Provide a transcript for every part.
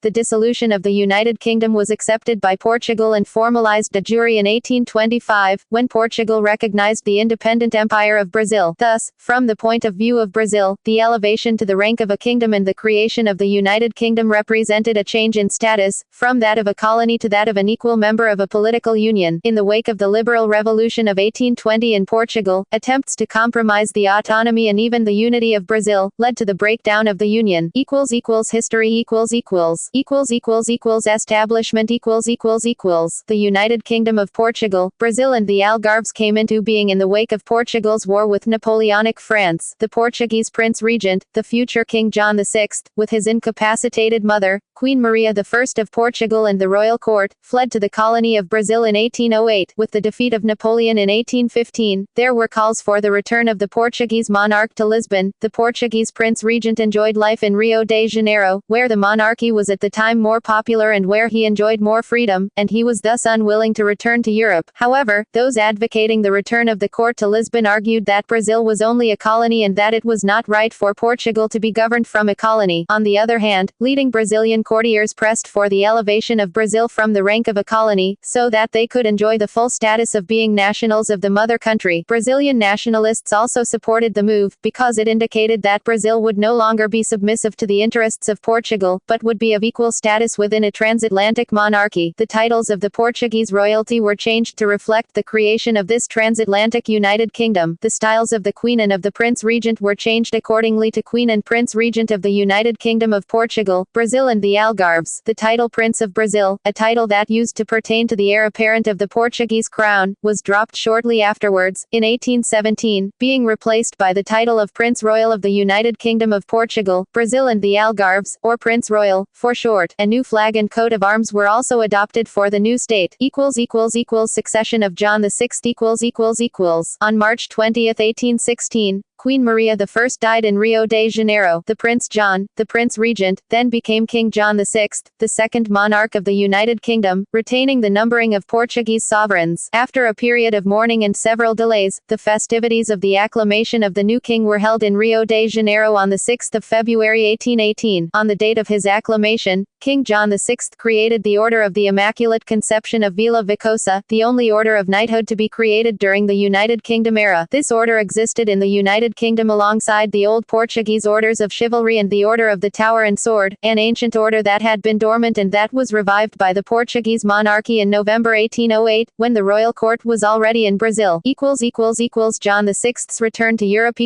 the dissolution of the United Kingdom was accepted by Portugal and formalized de jure in 1825, when Portugal recognized the independent Empire of Brazil. Thus, from the point of view of Brazil, the elevation to the rank of a kingdom and the creation of the United Kingdom represented a change in status, from that of a colony to that of an equal member of a political union. In the wake of the liberal revolution of 1820 in Portugal, attempts to compromise the autonomy and even the unity of Brazil led to the breakdown of the union. History establishment The United Kingdom of Portugal, Brazil and the Algarves came into being in the wake of Portugal's war with Napoleonic France. The Portuguese Prince Regent, the future King John VI, with his incapacitated mother, Queen Maria I of Portugal and the royal court, fled to the colony of Brazil in 1808. With the defeat of Napoleon in 1815, there were calls for the return of the Portuguese monarch to Lisbon. The Portuguese Prince Regent enjoyed life in Rio de Janeiro, where the monarchy was at the time more popular and where he enjoyed more freedom, and he was thus unwilling to return to Europe. However, those advocating the return of the court to Lisbon argued that Brazil was only a colony and that it was not right for Portugal to be governed from a colony. On the other hand, leading Brazilian courtiers pressed for the elevation of Brazil from the rank of a colony, so that they could enjoy the full status of being nationals of the mother country. Brazilian nationalists also supported the move, because it indicated that Brazil would no longer be submissive to the interests of Portugal, but would be of equal status within a transatlantic monarchy. The titles of the Portuguese royalty were changed to reflect the creation of this transatlantic United Kingdom. The styles of the Queen and of the Prince Regent were changed accordingly to Queen and Prince Regent of the United Kingdom of Portugal, Brazil and the Algarves. The title Prince of Brazil, a title that used to pertain to the heir apparent of the Portuguese crown, was dropped shortly afterwards, in 1817, being replaced by the title of Prince Royal of the United Kingdom of Portugal, Brazil and the Algarves, or Prince Royal, for short. A new flag and coat of arms were also adopted for the new state. Succession of John VI. On March 20, 1816, Queen Maria I died in Rio de Janeiro. The Prince John, the Prince Regent, then became King John VI, the second monarch of the United Kingdom, retaining the numbering of Portuguese sovereigns. After a period of mourning and several delays, the festivities of the acclamation of the new king were held in Rio de Janeiro on 6 February 1818. On the date of his acclamation, King John VI created the Order of the Immaculate Conception of Vila Viçosa, the only order of knighthood to be created during the United Kingdom era. This order existed in the United Kingdom alongside the old Portuguese orders of chivalry and the Order of the Tower and Sword, an ancient order that had been dormant and that was revived by the Portuguese monarchy in November 1808, when the royal court was already in Brazil. John VI's return to Europe.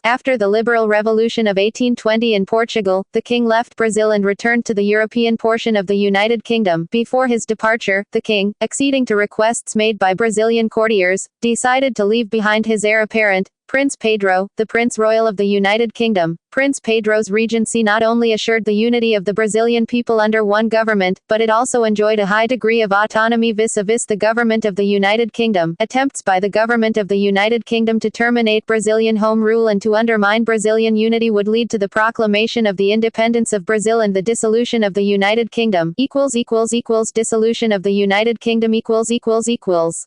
After the liberal revolution of 1820 in Portugal, the king left Brazil and returned to the European portion of the United Kingdom. Before his departure, the king, acceding to requests made by Brazilian courtiers, decided to leave behind his heir apparent, Prince Pedro, the Prince Royal of the United Kingdom. Prince Pedro's regency not only assured the unity of the Brazilian people under one government, but it also enjoyed a high degree of autonomy vis-a-vis the government of the United Kingdom. Attempts by the government of the United Kingdom to terminate Brazilian home rule and to undermine Brazilian unity would lead to the proclamation of the independence of Brazil and the dissolution of the United Kingdom. Dissolution of the United Kingdom.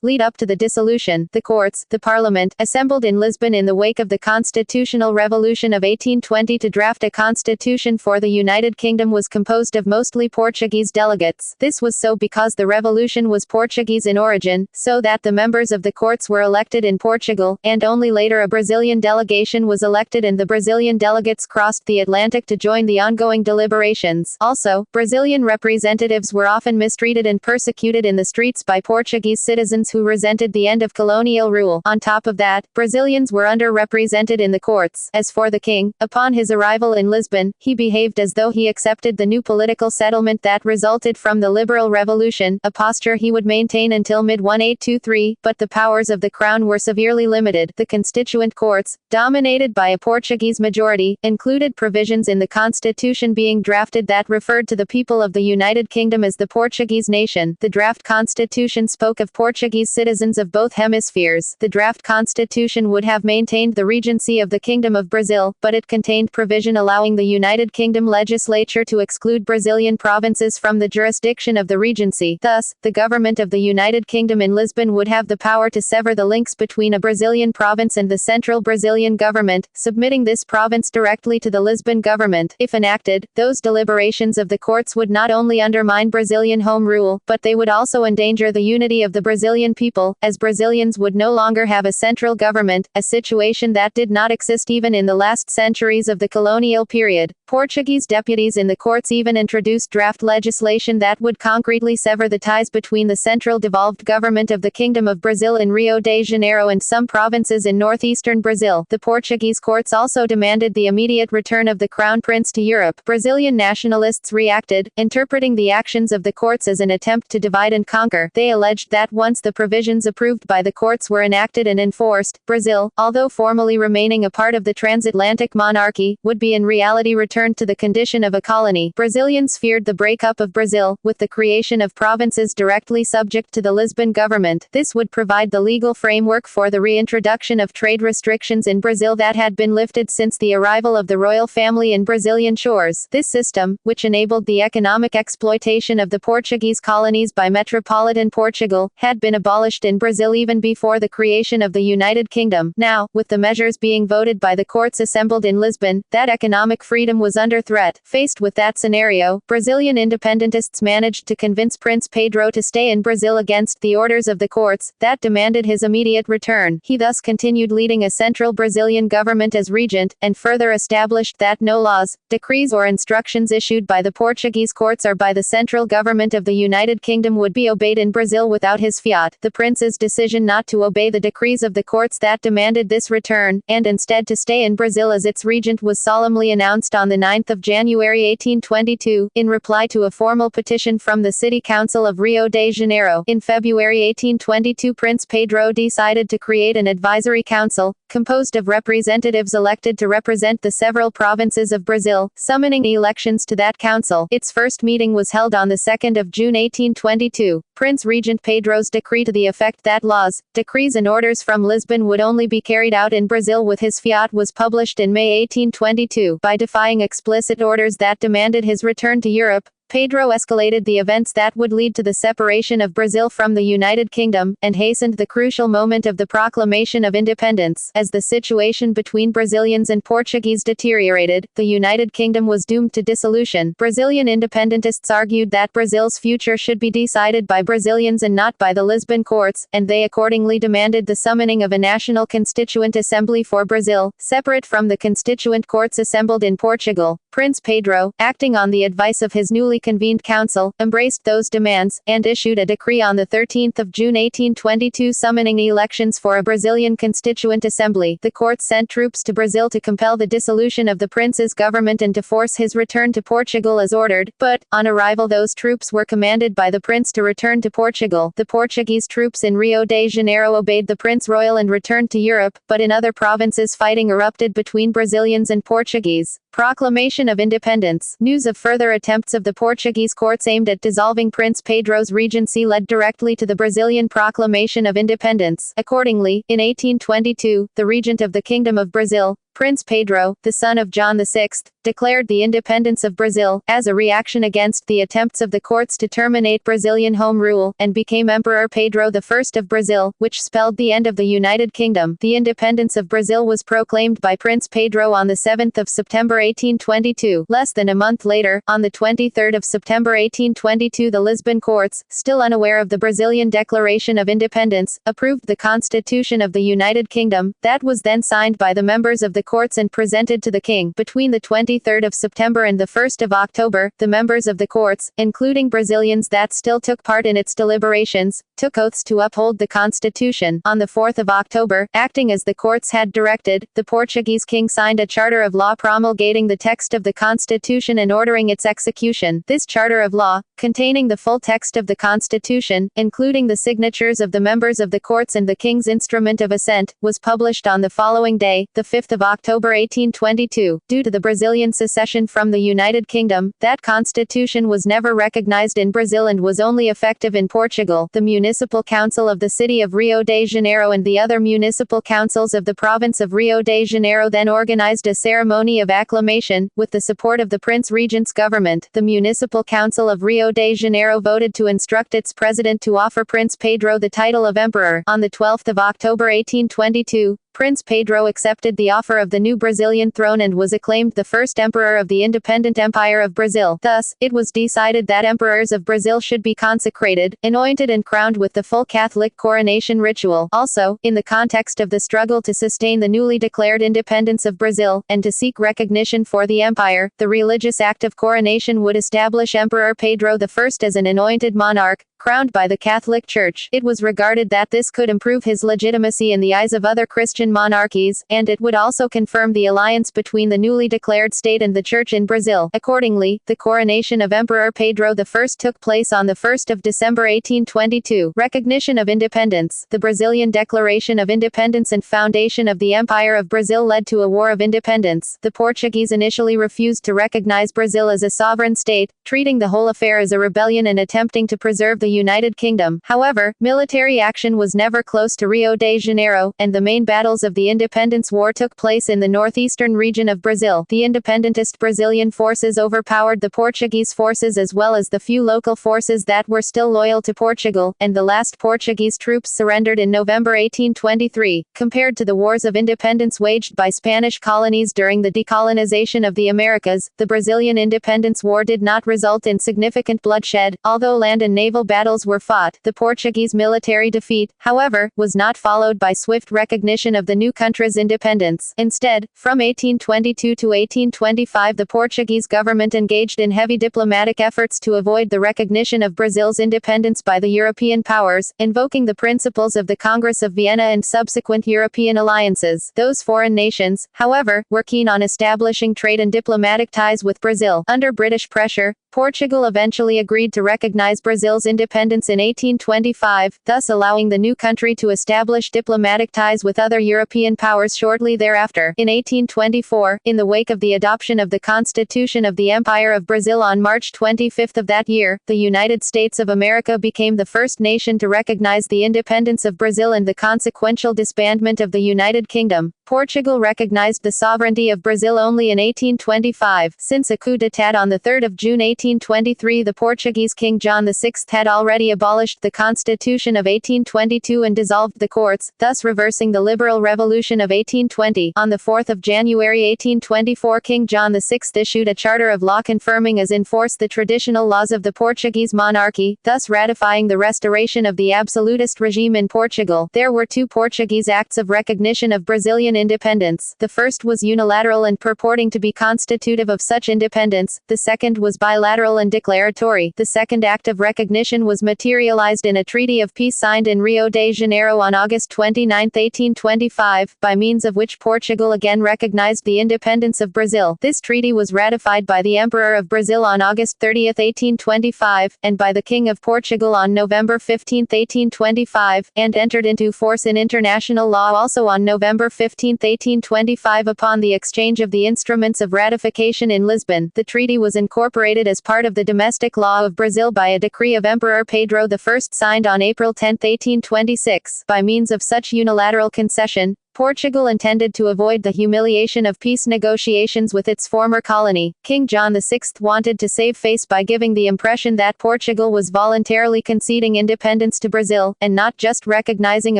Lead up to the dissolution, the courts, the parliament, assembled in Lisbon in the wake of the constitutional revolution of 1820 to draft a constitution for the United Kingdom was composed of mostly Portuguese delegates. This was so because the revolution was Portuguese in origin, so that the members of the courts were elected in Portugal, and only later a Brazilian delegation was elected and the Brazilian delegates crossed the Atlantic to join the ongoing deliberations. Also, Brazilian representatives were often mistreated and persecuted in the streets by Portuguese citizens who resented the end of colonial rule. On top of that, Brazilians were underrepresented in the courts. As for the king, upon his arrival in Lisbon, he behaved as though he accepted the new political settlement that resulted from the liberal revolution, a posture he would maintain until mid-1823, but the powers of the crown were severely limited. The constituent courts, dominated by a Portuguese majority, included provisions in the constitution being drafted that referred to the people of the United Kingdom as the Portuguese nation. The draft constitution spoke of Portuguese citizens of both hemispheres. The draft constitution would have maintained the regency of the Kingdom of Brazil, but it contained contained provision allowing the United Kingdom legislature to exclude Brazilian provinces from the jurisdiction of the Regency. Thus, the government of the United Kingdom in Lisbon would have the power to sever the links between a Brazilian province and the central Brazilian government, submitting this province directly to the Lisbon government. If enacted, those deliberations of the courts would not only undermine Brazilian home rule, but they would also endanger the unity of the Brazilian people, as Brazilians would no longer have a central government, a situation that did not exist even in the last centuries of the colonial period. Portuguese deputies in the courts even introduced draft legislation that would concretely sever the ties between the central devolved government of the Kingdom of Brazil in Rio de Janeiro and some provinces in northeastern Brazil. The Portuguese courts also demanded the immediate return of the Crown Prince to Europe. Brazilian nationalists reacted, interpreting the actions of the courts as an attempt to divide and conquer. They alleged that once the provisions approved by the courts were enacted and enforced, Brazil, although formally remaining a part of the transatlantic monarchy, would be in reality returned to the condition of a colony. Brazilians feared the breakup of Brazil, with the creation of provinces directly subject to the Lisbon government. This would provide the legal framework for the reintroduction of trade restrictions in Brazil that had been lifted since the arrival of the royal family in Brazilian shores. This system, which enabled the economic exploitation of the Portuguese colonies by metropolitan Portugal, had been abolished in Brazil even before the creation of the United Kingdom. Now, with the measures being voted by the courts assembled in Lisbon, that economic freedom was under threat. Faced with that scenario, Brazilian independentists managed to convince Prince Pedro to stay in Brazil against the orders of the courts that demanded his immediate return. He thus continued leading a central Brazilian government as regent, and further established that no laws, decrees or instructions issued by the Portuguese courts or by the central government of the United Kingdom would be obeyed in Brazil without his fiat. The prince's decision not to obey the decrees of the courts that demanded this return, and instead to stay in Brazil as its regent, was solemnly announced on the 9th of January 1822, in reply to a formal petition from the City Council of Rio de Janeiro. In February 1822, Prince Pedro decided to create an advisory council, composed of representatives elected to represent the several provinces of Brazil, summoning elections to that council. Its first meeting was held on the 2nd of June 1822. Prince Regent Pedro's decree to the effect that laws, decrees and orders from Lisbon would only be carried out in Brazil with his fiat was published in May 1822. By defying explicit orders that demanded his return to Europe, Pedro escalated the events that would lead to the separation of Brazil from the United Kingdom, and hastened the crucial moment of the proclamation of independence. As the situation between Brazilians and Portuguese deteriorated, the United Kingdom was doomed to dissolution. Brazilian independentists argued that Brazil's future should be decided by Brazilians and not by the Lisbon courts, and they accordingly demanded the summoning of a national constituent assembly for Brazil, separate from the constituent courts assembled in Portugal. Prince Pedro, acting on the advice of his newly convened council, embraced those demands, and issued a decree on the 13th of June 1822 summoning elections for a Brazilian constituent assembly. The courts sent troops to Brazil to compel the dissolution of the prince's government and to force his return to Portugal as ordered, but, on arrival, those troops were commanded by the prince to return to Portugal. The Portuguese troops in Rio de Janeiro obeyed the Prince Royal and returned to Europe, but in other provinces fighting erupted between Brazilians and Portuguese. Proclamation of independence. News of further attempts of the Portuguese courts aimed at dissolving Prince Pedro's regency led directly to the Brazilian Proclamation of Independence. Accordingly, in 1822, the regent of the Kingdom of Brazil, Prince Pedro, the son of John VI, declared the independence of Brazil, as a reaction against the attempts of the courts to terminate Brazilian home rule, and became Emperor Pedro I of Brazil, which spelled the end of the United Kingdom. The independence of Brazil was proclaimed by Prince Pedro on the 7th of September 1822. Less than a month later, on the 23rd of September 1822, the Lisbon courts, still unaware of the Brazilian Declaration of Independence, approved the Constitution of the United Kingdom, that was then signed by the members of the courts and presented to the king. Between the 23rd of September and the 1st of October, the members of the courts, including Brazilians that still took part in its deliberations, took oaths to uphold the Constitution. On the 4th of October, acting as the courts had directed, the Portuguese king signed a charter of law promulgating the text of the Constitution and ordering its execution. This charter of law, containing the full text of the Constitution, including the signatures of the members of the courts and the King's instrument of assent, was published on the following day, the 5th of October 1822. Due to the Brazilian secession from the United Kingdom, that constitution was never recognized in Brazil and was only effective in Portugal. The Municipal Council of the city of Rio de Janeiro and the other municipal councils of the province of Rio de Janeiro then organized a ceremony of acclamation, with the support of the Prince Regent's government. The Municipal Council of Rio de Janeiro voted to instruct its president to offer Prince Pedro the title of emperor. On the 12th of October 1822, Prince Pedro accepted the offer of the new Brazilian throne and was acclaimed the first emperor of the independent Empire of Brazil. Thus, it was decided that emperors of Brazil should be consecrated, anointed and crowned with the full Catholic coronation ritual. Also, in the context of the struggle to sustain the newly declared independence of Brazil, and to seek recognition for the empire, the religious act of coronation would establish Emperor Pedro I as an anointed monarch, crowned by the Catholic Church. It was regarded that this could improve his legitimacy in the eyes of other Christian monarchies, and it would also confirm the alliance between the newly declared state and the Church in Brazil. Accordingly, the coronation of Emperor Pedro I took place on the 1st of December 1822. Recognition of independence. The Brazilian Declaration of Independence and foundation of the Empire of Brazil led to a war of independence. The Portuguese initially refused to recognize Brazil as a sovereign state, treating the whole affair as a rebellion and attempting to preserve the United Kingdom. However, military action was never close to Rio de Janeiro, and the main battles of the Independence War took place in the northeastern region of Brazil. The independentist Brazilian forces overpowered the Portuguese forces as well as the few local forces that were still loyal to Portugal, and the last Portuguese troops surrendered in November 1823. Compared to the wars of independence waged by Spanish colonies during the decolonization of the Americas, the Brazilian Independence War did not result in significant bloodshed. Although land and naval battles were fought, the Portuguese military defeat, however, was not followed by swift recognition of the new country's independence. Instead, from 1822 to 1825 the Portuguese government engaged in heavy diplomatic efforts to avoid the recognition of Brazil's independence by the European powers, invoking the principles of the Congress of Vienna and subsequent European alliances. Those foreign nations, however, were keen on establishing trade and diplomatic ties with Brazil. Under British pressure, Portugal eventually agreed to recognize Brazil's independence in 1825, thus allowing the new country to establish diplomatic ties with other European powers shortly thereafter. In 1824, in the wake of the adoption of the Constitution of the Empire of Brazil on March 25 of that year, the United States of America became the first nation to recognize the independence of Brazil and the consequential disbandment of the United Kingdom. Portugal recognized the sovereignty of Brazil only in 1825. Since a coup d'état on 3 June 1823, the Portuguese King John VI had already abolished the Constitution of 1822 and dissolved the courts, thus reversing the Liberal Revolution of 1820. On 4 January 1824, King John VI issued a charter of law confirming as in force the traditional laws of the Portuguese monarchy, thus ratifying the restoration of the absolutist regime in Portugal. There were two Portuguese acts of recognition of Brazilian independence. The first was unilateral and purporting to be constitutive of such independence. The second was bilateral and declaratory. The second act of recognition was materialized in a treaty of peace signed in Rio de Janeiro on August 29, 1825, by means of which Portugal again recognized the independence of Brazil. This treaty was ratified by the Emperor of Brazil on August 30, 1825, and by the King of Portugal on November 15, 1825, and entered into force in international law also on November 15, 1825 upon the exchange of the instruments of ratification in Lisbon. The treaty was incorporated as part of the domestic law of Brazil by a decree of Emperor Pedro I signed on April 10, 1826. By means of such unilateral concession, Portugal intended to avoid the humiliation of peace negotiations with its former colony. King John VI wanted to save face by giving the impression that Portugal was voluntarily conceding independence to Brazil, and not just recognizing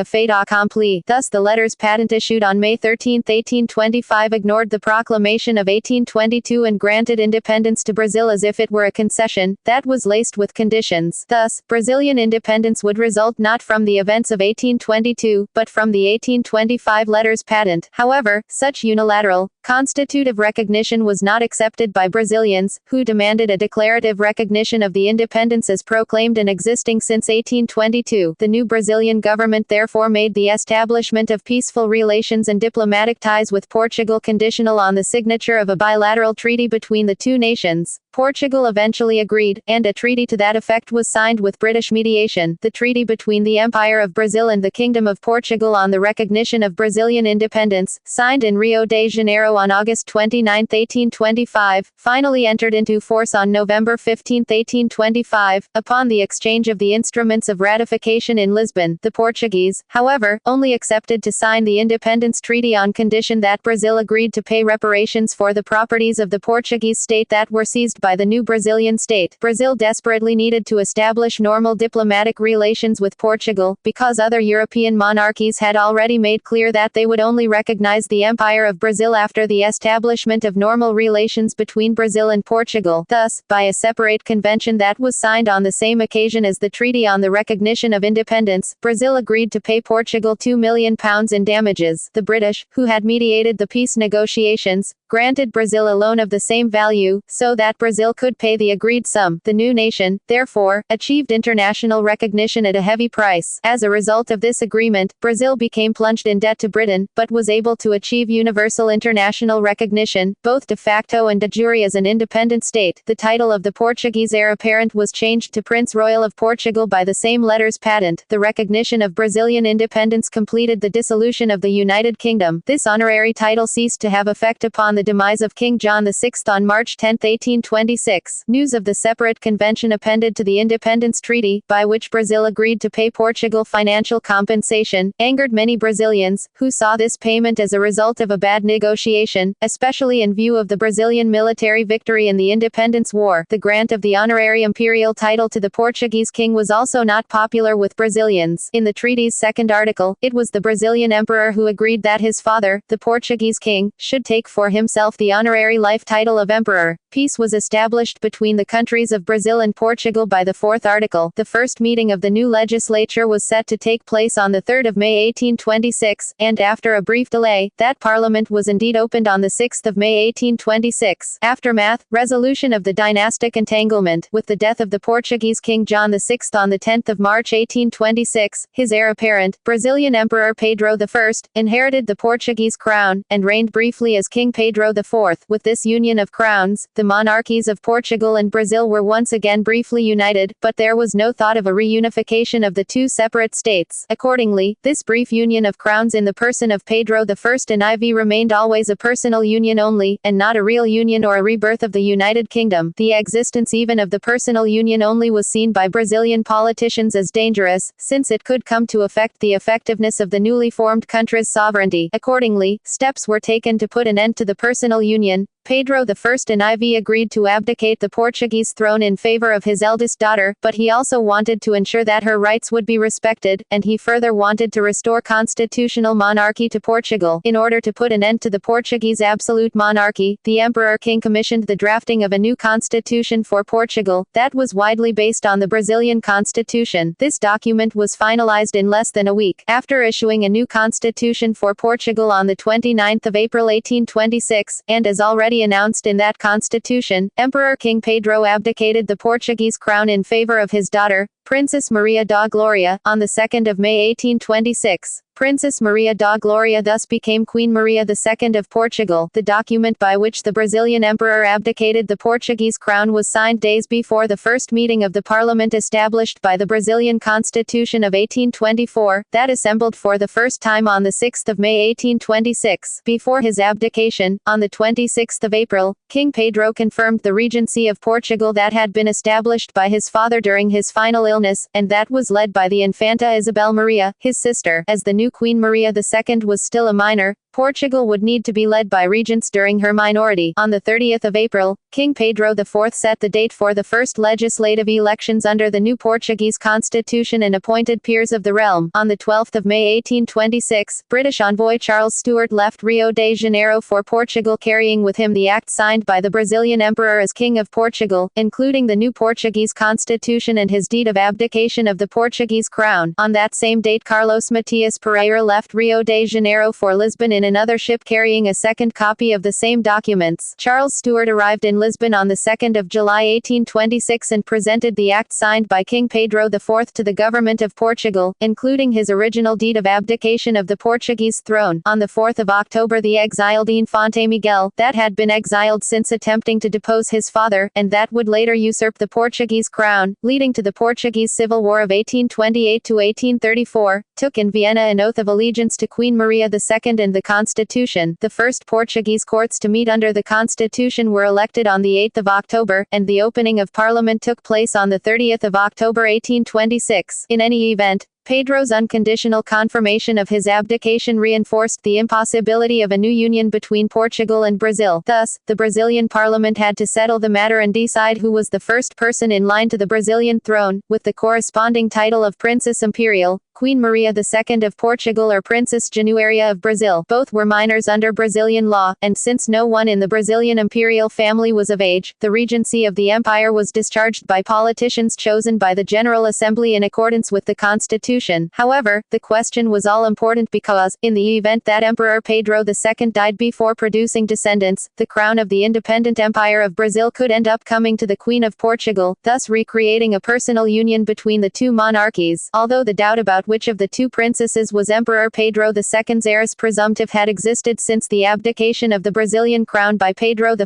a fait accompli. Thus the letters patent issued on May 13, 1825 ignored the Proclamation of 1822 and granted independence to Brazil as if it were a concession that was laced with conditions. Thus, Brazilian independence would result not from the events of 1822, but from the 1825 letters patent. However, such unilateral, constitutive recognition was not accepted by Brazilians, who demanded a declarative recognition of the independence as proclaimed and existing since 1822. The new Brazilian government therefore made the establishment of peaceful relations and diplomatic ties with Portugal conditional on the signature of a bilateral treaty between the two nations. Portugal eventually agreed, and a treaty to that effect was signed with British mediation. The treaty between the Empire of Brazil and the Kingdom of Portugal on the recognition of Brazilian independence, signed in Rio de Janeiro on August 29, 1825, finally entered into force on November 15, 1825, upon the exchange of the instruments of ratification in Lisbon. The Portuguese, however, only accepted to sign the independence treaty on condition that Brazil agreed to pay reparations for the properties of the Portuguese state that were seized by the new Brazilian state. Brazil desperately needed to establish normal diplomatic relations with Portugal, because other European monarchies had already made clear that they would only recognize the Empire of Brazil after the establishment of normal relations between Brazil and Portugal. Thus, by a separate convention that was signed on the same occasion as the Treaty on the Recognition of Independence, Brazil agreed to pay Portugal £2 million in damages. The British, who had mediated the peace negotiations, granted Brazil a loan of the same value, so that Brazil could pay the agreed sum. The new nation, therefore, achieved international recognition at a heavy price. As a result of this agreement, Brazil became plunged in debt to Britain, but was able to achieve universal international recognition, both de facto and de jure as an independent state. The title of the Portuguese heir apparent was changed to Prince Royal of Portugal by the same letters patent. The recognition of Brazilian independence completed the dissolution of the United Kingdom. This honorary title ceased to have effect upon the demise of King John VI on March 10, 1826. News of the separate convention appended to the independence treaty, by which Brazil agreed to pay Portugal financial compensation, angered many Brazilians, who saw this payment as a result of a bad negotiation, especially in view of the Brazilian military victory in the Independence War. The grant of the honorary imperial title to the Portuguese king was also not popular with Brazilians. In the treaty's second article, it was the Brazilian emperor who agreed that his father, the Portuguese king, should take for himself the honorary life title of emperor. Peace was established between the countries of Brazil and Portugal by the fourth article. The first meeting of the new legislature was set to take place on the 3rd of May 1826, and after a brief delay, that parliament was indeed opened on the 6th of May 1826. Aftermath, resolution of the dynastic entanglement. With the death of the Portuguese king John VI on the 10th of March 1826, his heir apparent, Brazilian Emperor Pedro I, inherited the Portuguese crown, and reigned briefly as King Pedro IV. With this union of crowns, the monarchies of Portugal and Brazil were once again briefly united, but there was no thought of a reunification of the two separate states. Accordingly, this brief union of crowns in the person of Pedro I and IV remained always a personal union only, and not a real union or a rebirth of the United Kingdom. The existence even of the personal union only was seen by Brazilian politicians as dangerous, since it could come to affect the effectiveness of the newly formed country's sovereignty. Accordingly, steps were taken to put an end to the personal union. Pedro I and IV agreed to abdicate the Portuguese throne in favor of his eldest daughter, but he also wanted to ensure that her rights would be respected, and he further wanted to restore constitutional monarchy to Portugal. In order to put an end to the Portuguese absolute monarchy, the Emperor-King commissioned the drafting of a new constitution for Portugal, that was widely based on the Brazilian constitution. This document was finalized in less than a week. After issuing a new constitution for Portugal on the 29th of April 1826, and as already announced in that constitution, Emperor King Pedro abdicated the Portuguese crown in favor of his daughter, Princess Maria da Glória, on the 2nd of May 1826. Princess Maria da Glória thus became Queen Maria II of Portugal. The document by which the Brazilian emperor abdicated the Portuguese crown was signed days before the first meeting of the parliament established by the Brazilian Constitution of 1824, that assembled for the first time on the 6th of May 1826. Before his abdication, on the 26th of April, King Pedro confirmed the regency of Portugal that had been established by his father during his final illness, and that was led by the Infanta Isabel Maria, his sister. As the new Queen Maria II was still a minor, Portugal would need to be led by regents during her minority. On the 30th of April, King Pedro IV set the date for the first legislative elections under the new Portuguese constitution and appointed peers of the realm. On the 12th of May 1826, British envoy Charles Stuart left Rio de Janeiro for Portugal, carrying with him the act signed by the Brazilian emperor as King of Portugal, including the new Portuguese constitution and his deed of abdication of the Portuguese crown. On that same date, Carlos Matias Pereira left Rio de Janeiro for Lisbon in in another ship carrying a second copy of the same documents. Charles Stuart arrived in Lisbon on the 2nd of July 1826 and presented the act signed by King Pedro IV to the government of Portugal, including his original deed of abdication of the Portuguese throne. On the 4th of October, the exiled Infante Miguel, that had been exiled since attempting to depose his father, and that would later usurp the Portuguese crown, leading to the Portuguese Civil War of 1828 to 1834, took in Vienna an oath of allegiance to Queen Maria II and the Constitution. The first Portuguese courts to meet under the Constitution were elected on the 8th of October, and the opening of Parliament took place on the 30th of October 1826. In any event, Pedro's unconditional confirmation of his abdication reinforced the impossibility of a new union between Portugal and Brazil. Thus, the Brazilian parliament had to settle the matter and decide who was the first person in line to the Brazilian throne, with the corresponding title of Princess Imperial, Queen Maria II of Portugal or Princess Januaria of Brazil. Both were minors under Brazilian law, and since no one in the Brazilian imperial family was of age, the regency of the empire was discharged by politicians chosen by the General Assembly in accordance with the Constitution. However, the question was all-important because, in the event that Emperor Pedro II died before producing descendants, the crown of the independent Empire of Brazil could end up coming to the Queen of Portugal, thus recreating a personal union between the two monarchies. Although the doubt about which of the two princesses was Emperor Pedro II's heiress presumptive had existed since the abdication of the Brazilian crown by Pedro I in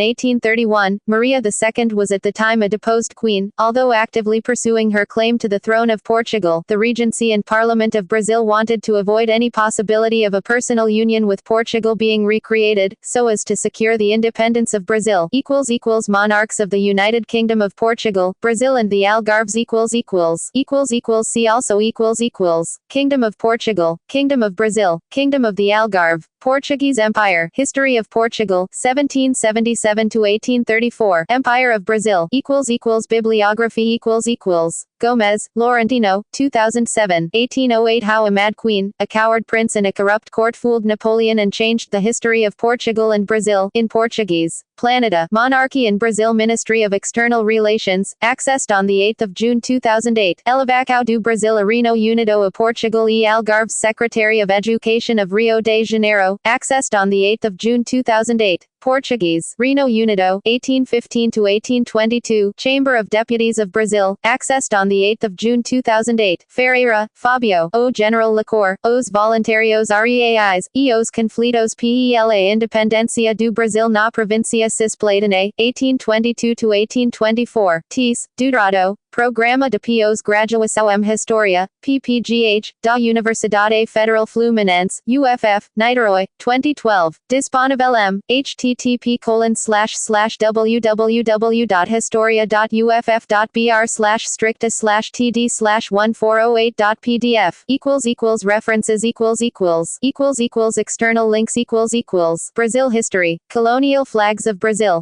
1831, Maria II was at the time a deposed queen, although actively pursuing her claim to the throne of Portugal. The Regency and Parliament of Brazil wanted to avoid any possibility of a personal union with Portugal being recreated, so as to secure the independence of Brazil. Monarchs of the United Kingdom of Portugal, Brazil and the Algarves. See also Kingdom of Portugal, Kingdom of Brazil, Kingdom of the Algarve, Portuguese Empire, History of Portugal, 1777 to 1834, Empire of Brazil. Bibliography. Gomez, Laurentino, 2007, 1808. How a Mad Queen, a Coward Prince and a Corrupt Court Fooled Napoleon and Changed the History of Portugal and Brazil, in Portuguese. Planeta, Monarchy in Brazil. Ministry of External Relations, accessed on 8 June 2008. Elevatio do Brasil Areno Unido a Portugal e Algarves. Secretary of Education of Rio de Janeiro, accessed on 8 June 2008. Portuguese, Reno Unido, 1815 to 1822. Chamber of Deputies of Brazil, accessed on 8 June 2008. Ferreira, Fabio, O General Licor, Os Voluntarios Reais, Eos Conflitos Pela Independencia do Brasil na Província Cisplatina, 1822 to 1824. Tis, Doutorado, Programa de Pós-Graduação em História, PPGH, da Universidade Federal Fluminense, UFF, Niterói, 2012. Disponível em http://www.historia.uff.br/stricta/td/1408.pdf. References. External links. Brazil history. Colonial flags of Brazil.